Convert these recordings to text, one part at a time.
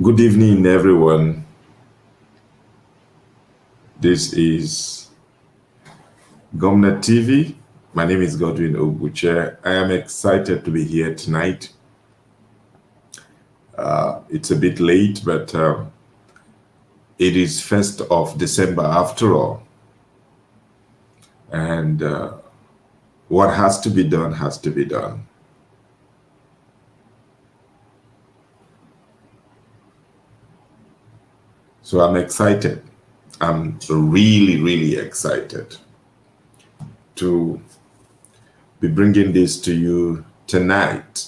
Good evening, everyone. This is Gomnet TV. My name is Godwin Oguche. I am excited to be here tonight. It's a bit late, but it is 1st of December after all. And what has to be done has to be done. So I'm excited. I'm really excited to be bringing this to you tonight.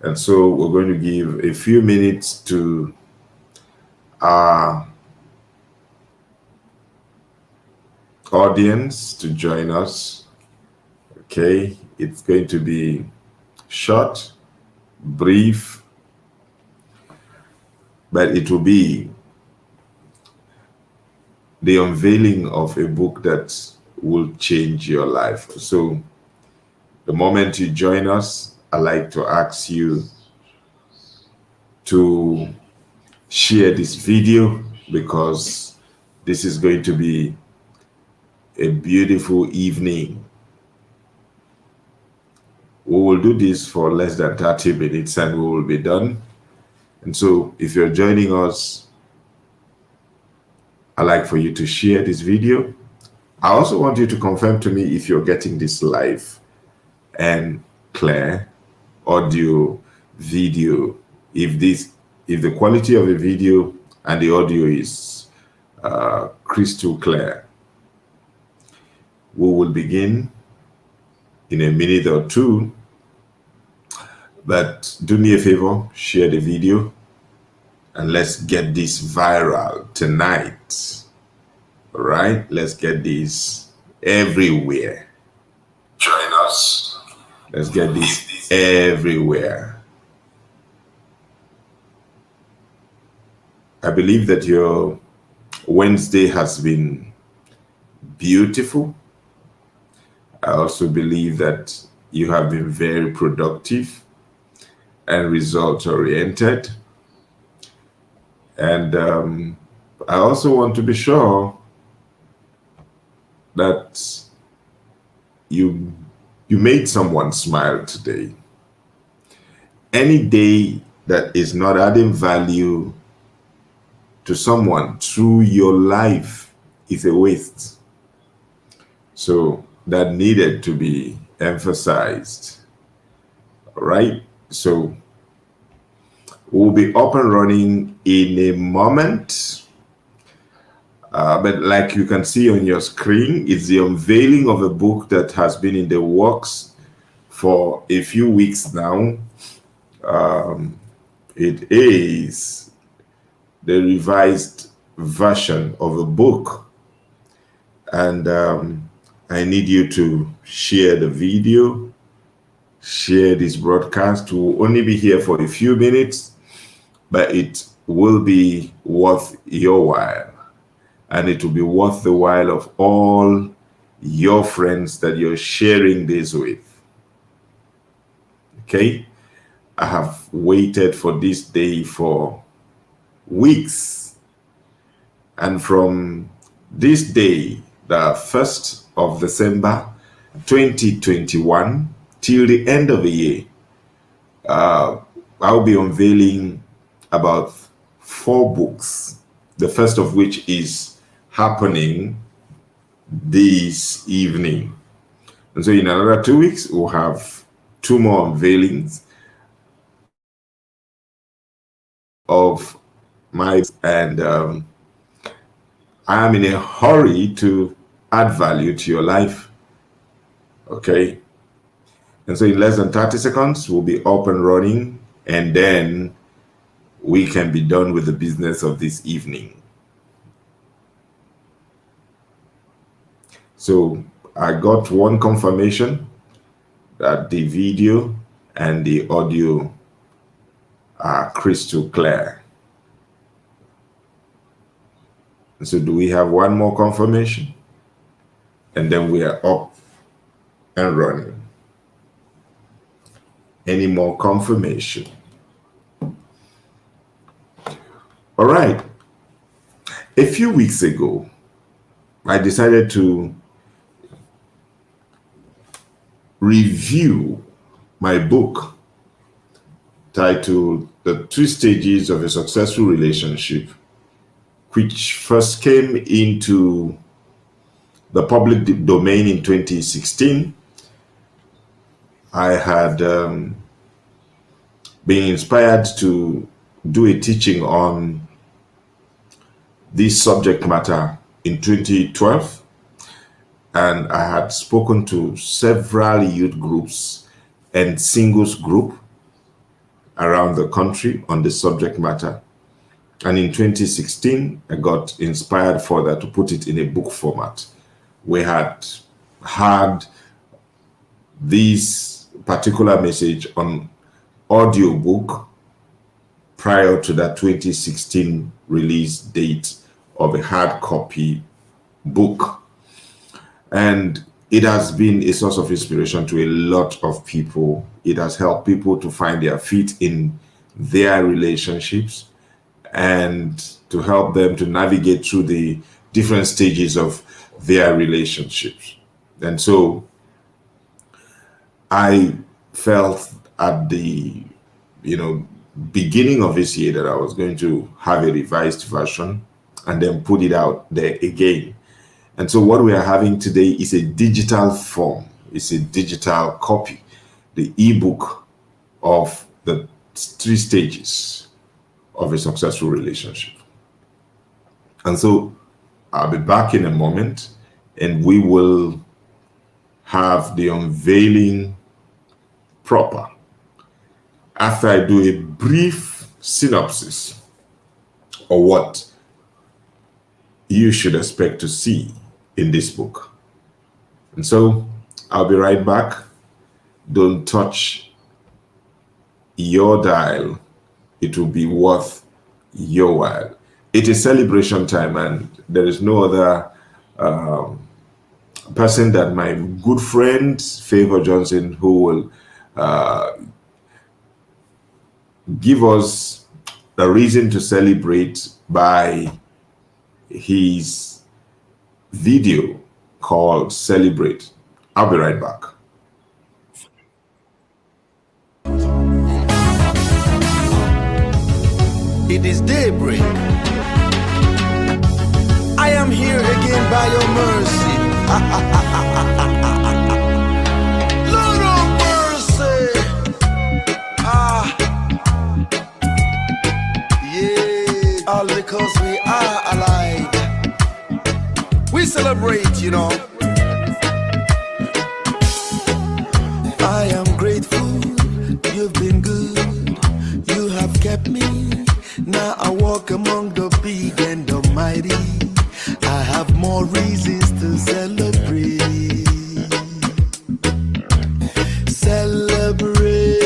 And so we're going to give a few minutes to our audience to join us. Okay, it's going to be short, brief, but it will be the unveiling of a book that will change your life. So the moment you join us, I'd like to ask you to share this video because this is going to be a beautiful evening. We will do this for less than 30 minutes and we will be done. And so if you're joining us, I'd like for you to share this video. I also want you to confirm to me if you're getting this live and clear, audio, video. If the quality of the video and the audio is crystal clear. We will begin in a minute or two, but do me a favor, share the video and let's get this viral tonight. All right, let's get this everywhere. Join us. Let's get this everywhere. I believe that your Wednesday has been beautiful. I also believe that you have been very productive and result-oriented. And I also want to be sure that you made someone smile today. Any day that is not adding value to someone through your life is a waste. So that needed to be emphasized. All right, so we'll be up and running in a moment. But like you can see on your screen, it's the unveiling of a book that has been in the works for a few weeks now. It is the revised version of a book. And I need you to share the video, share this broadcast. We'll only be here for a few minutes, but it will be worth your while. And it will be worth the while of all your friends that you're sharing this with. Okay? I have waited for this day for weeks. And from this day, the 1st of December 2021 till the end of the year, I'll be unveiling about 4 books, the first of which is happening this evening. And so in another 2 weeks, we'll have 2 more unveilings of my, and I am in a hurry to add value to your life. Okay. And so in less than 30 seconds, we'll be up and running, and then we can be done with the business of this evening. So I got one confirmation that the video and the audio are crystal clear. So do we have one more confirmation? And then we are up and running. Any more confirmation? All right. A few weeks ago, I decided to review my book titled The Three Stages of a Successful Relationship, which first came into the public domain in 2016. I had been inspired to do a teaching on this subject matter in 2012, and I had spoken to several youth groups and singles group around the country on this subject matter. And in 2016, I got inspired further to put it in a book format. We had this particular message on audiobook prior to that 2016 release date of a hard copy book. And it has been a source of inspiration to a lot of people. It has helped people to find their feet in their relationships and to help them to navigate through the different stages of their relationships. And so I felt at the beginning of this year that I was going to have a revised version and then put it out there again. And so what we are having today is a digital form. It's a digital copy, the ebook of the three stages of a successful relationship. And so I'll be back in a moment and we will have the unveiling proper after I do a brief synopsis of what you should expect to see in this book. And so I'll be right back. Don't touch your dial. It will be worth your while. It is celebration time, and there is no other person than my good friend, Favor Johnson, who will give us a reason to celebrate by his video called Celebrate. I'll be right back. It is daybreak. I am here again by your mercy. Lord of mercy. Yeah, all because we are alive. We celebrate, I am grateful, you've been good, you have kept me. Now I walk among the big and the mighty. I have more reasons to celebrate. Celebrate,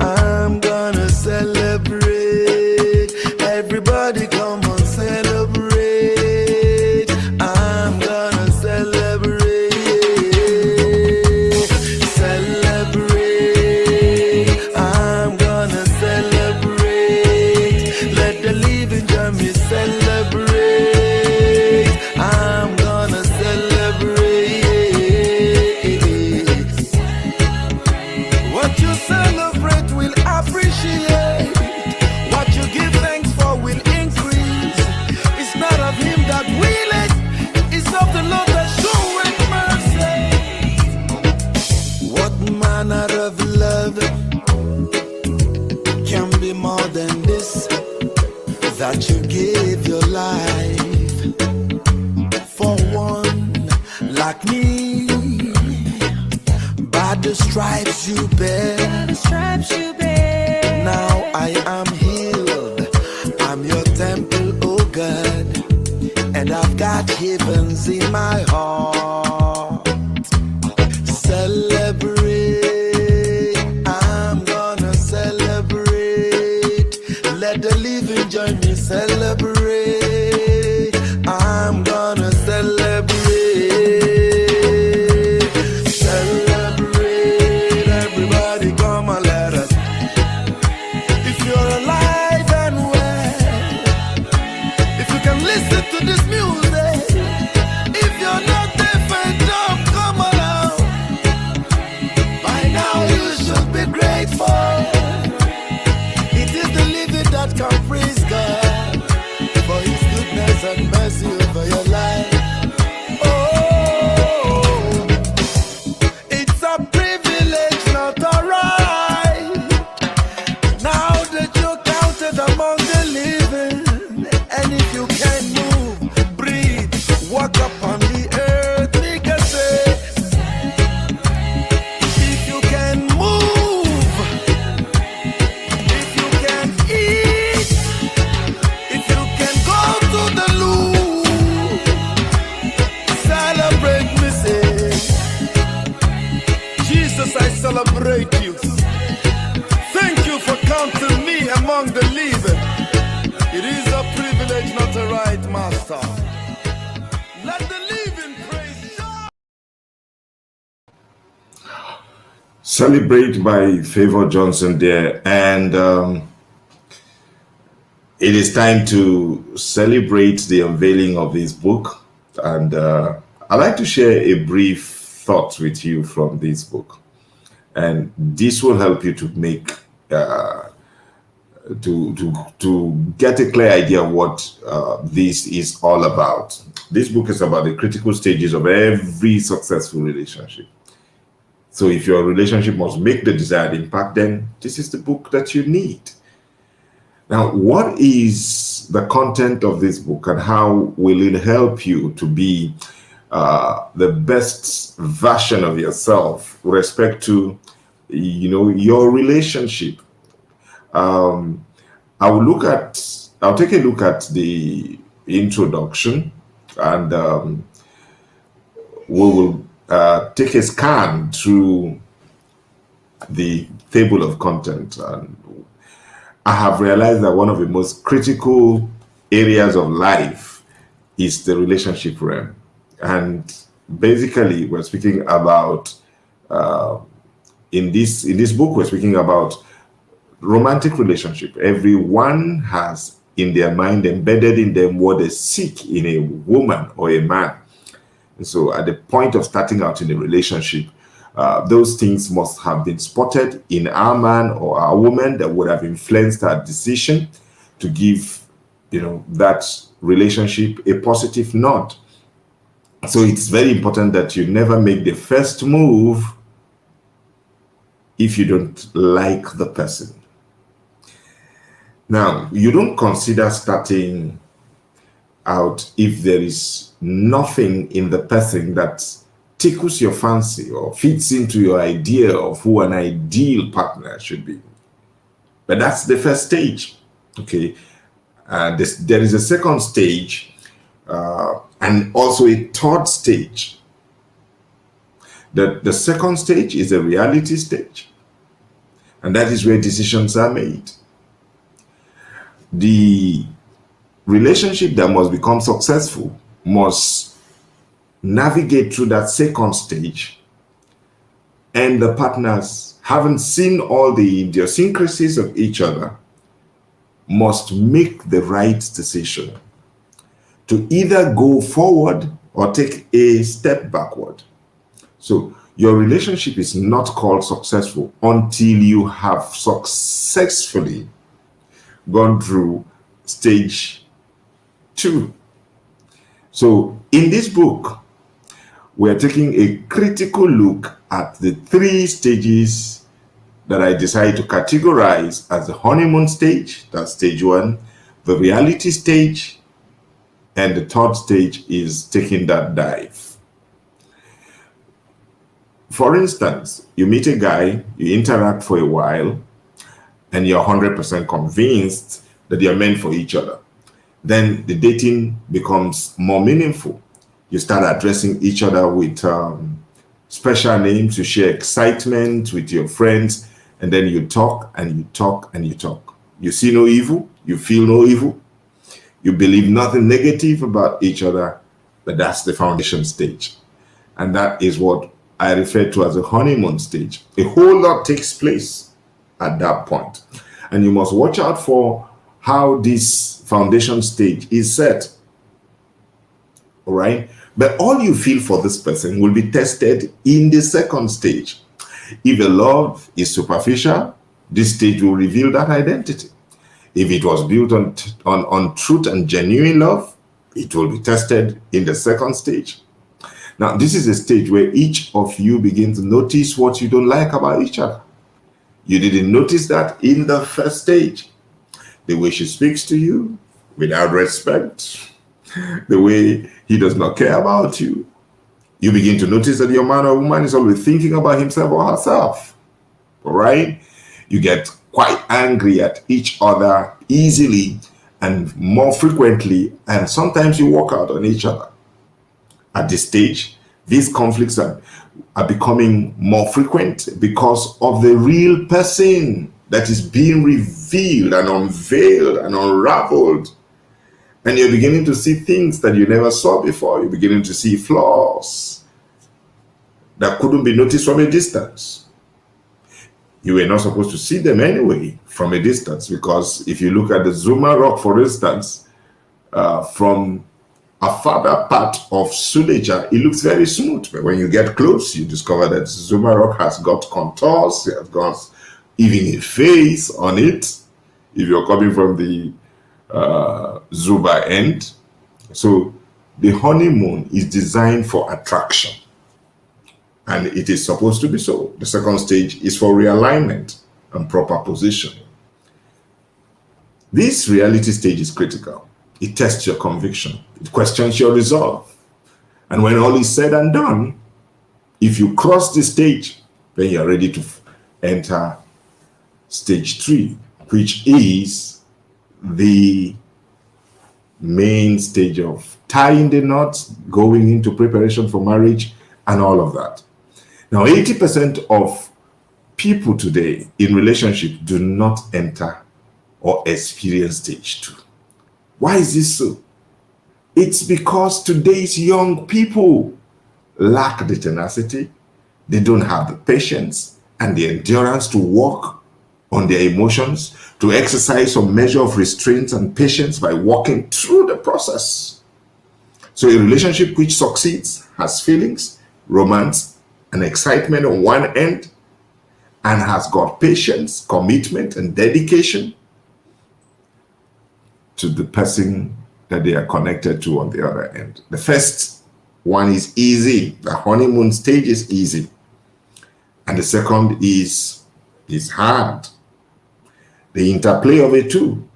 I'm gonna celebrate. Everybody come on, celebrate. I'm gonna celebrate. Celebrate, I'm gonna celebrate. Let the living join me celebrate. I'm gonna celebrate. What you celebrate will appreciate. What you give thanks for will increase. It's not of him that willeth, it's of the Lord that showeth mercy. What manner of love can be more than this? That you gave your life for one like me. By the stripes you bear, now I am healed. I'm your temple, oh God, and I've got heavens in my heart. Celebrate, I'm gonna celebrate. Let the living join me celebrate. I'm gonna celebrate. Celebrate, everybody come and let us. If you're alive and well, Master. Let the living praise God. Celebrate by Favor Johnson there. And it is time to celebrate the unveiling of this book. And I'd like to share a brief thought with you from this book. And this will help you to make to get a clear idea of what this is all about. This book is about the critical stages of every successful relationship. So if your relationship must make the desired impact, then this is the book that you need. Now, what is the content of this book and how will it help you to be the best version of yourself with respect to, your relationship? I'll take a look at the introduction, and we will take a scan through the table of content. And I have realized that one of the most critical areas of life is the relationship realm. And basically, we're speaking about, in this book, we're speaking about romantic relationship. Everyone has in their mind, embedded in them, what they seek in a woman or a man. And so at the point of starting out in a relationship, those things must have been spotted in our man or our woman that would have influenced our decision to give, that relationship a positive nod. So it's very important that you never make the first move if you don't like the person. Now, you don't consider starting out if there is nothing in the person that tickles your fancy or fits into your idea of who an ideal partner should be. But that's the first stage, okay? There is a second stage and also a third stage. The second stage is a reality stage, and that is where decisions are made. The relationship that must become successful must navigate through that second stage, and the partners, having seen all the idiosyncrasies of each other, must make the right decision to either go forward or take a step backward. So your relationship is not called successful until you have successfully gone through stage 2. So in this book, we're taking a critical look at the 3 stages that I decided to categorize as the honeymoon stage, that's stage 1, the reality stage, and the third stage is taking that dive. For instance, you meet a guy, you interact for a while, and you're 100% convinced that you're meant for each other. Then the dating becomes more meaningful. You start addressing each other with special names, you share excitement with your friends, and then you talk and you talk and you talk. You see no evil, you feel no evil, you believe nothing negative about each other, but that's the foundation stage. And that is what I refer to as a honeymoon stage. A whole lot takes place at that point. And you must watch out for how this foundation stage is set. All right? But all you feel for this person will be tested in the second stage. If the love is superficial, this stage will reveal that identity. If it was built on truth and genuine love, it will be tested in the second stage. Now, this is a stage where each of you begin to notice what you don't like about each other. You didn't notice that in the first stage. The way she speaks to you without respect, the way he does not care about you. You begin to notice that your man or woman is always thinking about himself or herself. All right? You get quite angry at each other easily and more frequently, and sometimes you walk out on each other. At this stage, these conflicts are becoming more frequent because of the real person that is being revealed and unveiled and unraveled. And you're beginning to see things that you never saw before. You're beginning to see flaws that couldn't be noticed from a distance. You were not supposed to see them anyway from a distance, because if you look at the Zuma rock, for instance, from a farther part of Suleja, it looks very smooth. But when you get close, you discover that Zuma rock has got contours, it has got even a face on it, if you're coming from the Zuba end. So the honeymoon is designed for attraction, and it is supposed to be so. The second stage is for realignment and proper positioning. This reality stage is critical. It tests your conviction. It questions your resolve. And when all is said and done, if you cross this stage, then you're ready to enter stage 3, which is the main stage of tying the knots, going into preparation for marriage, and all of that. Now, 80% of people today in relationship do not enter or experience stage 2. Why is this so? It's because today's young people lack the tenacity, they don't have the patience and the endurance to work on their emotions, to exercise some measure of restraint and patience by walking through the process. So a relationship which succeeds has feelings, romance, and excitement on one end, and has got patience, commitment, and dedication to the person that they are connected to on the other end. The first one is easy. The honeymoon stage is easy. And the second is hard. The interplay of the two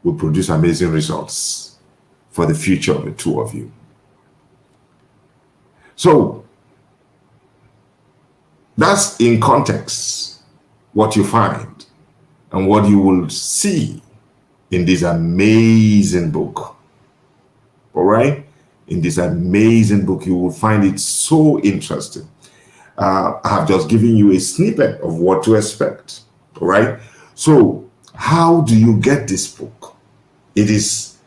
will produce amazing results for the future of the two of you. So that's in context what you find and what you will see in this amazing book. All right? In this amazing book, you will find it so interesting. I have just given you a snippet of what to expect. All right? So, how do you get this book? It is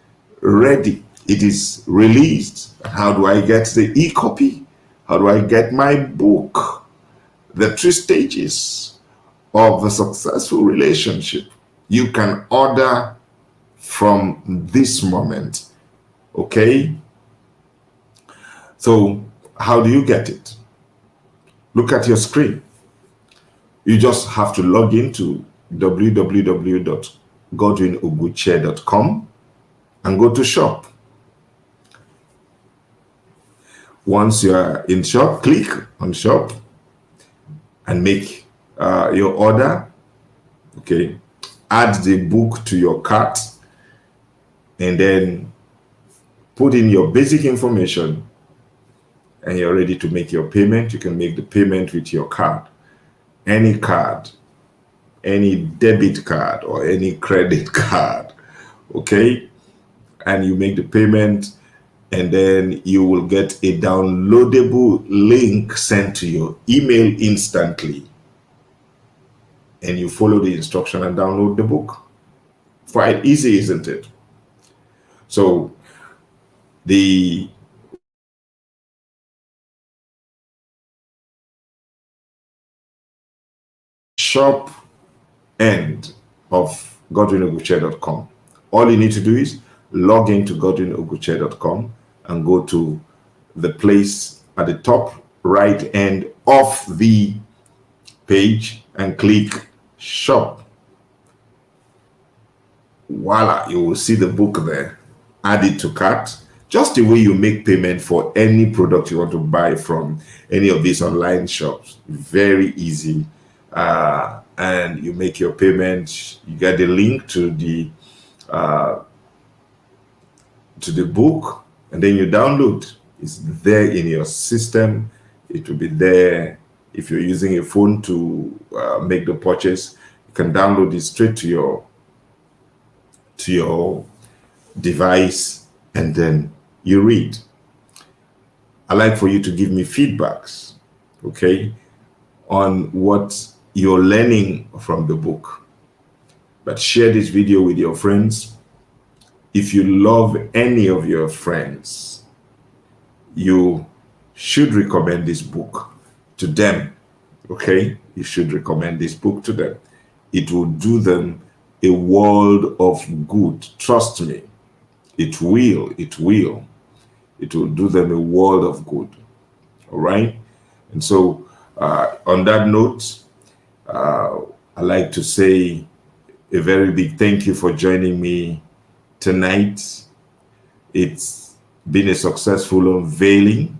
ready. It is released. How do I get the e-copy? How do I get my book? The 3 stages of a successful relationship. You can order from this moment. Okay? So, how do you get it? Look at your screen. You just have to log into www.godwinoguche.com and go to shop. Once you are in shop, click on shop and make your order. Okay, add the book to your cart and then put in your basic information, and you're ready to make your payment. You can make the payment with your card, any debit card or any credit card. Okay, and you make the payment, and then you will get a downloadable link sent to your email instantly, and you follow the instruction and download the book. Quite easy, isn't it? So the shop end of godwinoguche.com. All you need to do is log into godwinoguche.com and go to the place at the top right end of the page and click shop. Voila, you will see the book there. Add it to cart, just the way you make payment for any product you want to buy from any of these online shops. Very easy. And you make your payment, you get the link to the book, and then you download. It's there in your system. It will be there if you're using a phone to make the purchase. You can download it straight to your device, and then you read. I like for you to give me feedbacks, okay, on what you're learning from the book. But share this video with your friends. if you love any of your friends, you should recommend this book to them. Okay? You should recommend this book to them. It will do them a world of good. Trust me. It will. It will. It will do them a world of good. All right? And so, on that note, I'd like to say a very big thank you for joining me tonight. It's been a successful unveiling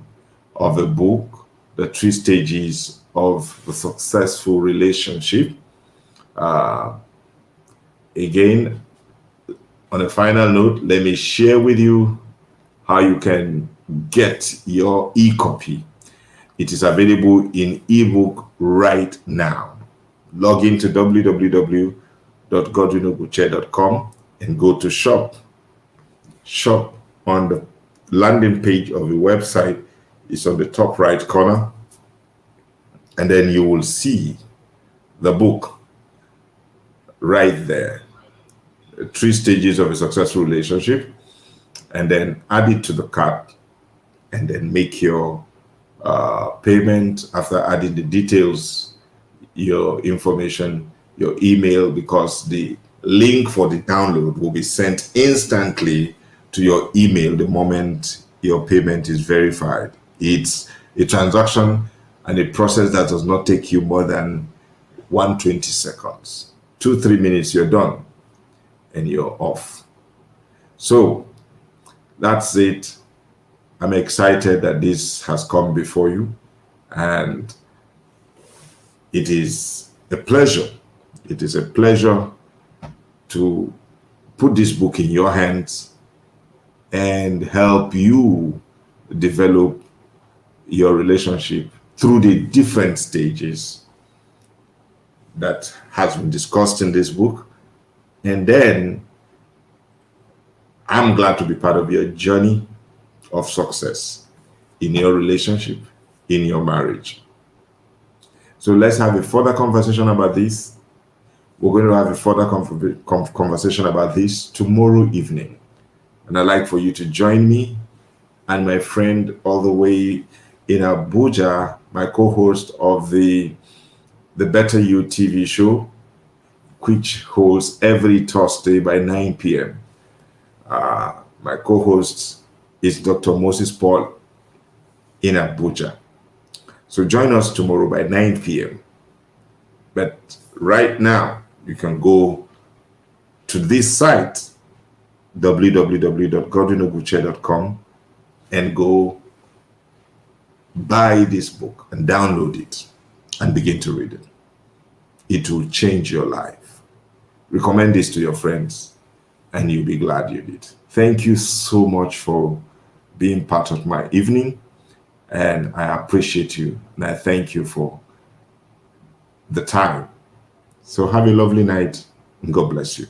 of a book, The Three Stages of a Successful Relationship. Again, on a final note, let me share with you how you can get your e-copy. It is available in ebook right now. Log into www.godwinoguche.com and go to shop. Shop on the landing page of the website is on the top right corner, and then you will see the book right there, Three Stages of a Successful Relationship, and then add it to the cart, and then make your payment after adding the details, your information, your email, because the link for the download will be sent instantly to your email the moment your payment is verified. It's a transaction and a process that does not take you more than 120 seconds. 2-3 minutes, you're done and you're off. So that's it. I'm excited that this has come before you, and it is a pleasure. It is a pleasure to put this book in your hands and help you develop your relationship through the different stages that has been discussed in this book. And then I'm glad to be part of your journey of success in your relationship, in your marriage. So let's have a further conversation about this. We're going to have a further conversation about this tomorrow evening. And I'd like for you to join me and my friend all the way in Abuja, my co-host of the Better You TV show, which holds every Thursday by 9 p.m. My co-host is Dr. Moses Paul in Abuja. So join us tomorrow by 9 p.m. But right now, you can go to this site, www.godwinoguche.com, and go buy this book and download it and begin to read it. It will change your life. Recommend this to your friends and you'll be glad you did. Thank you so much for being part of my evening, and I appreciate you and I thank you for the time. So have a lovely night and God bless you.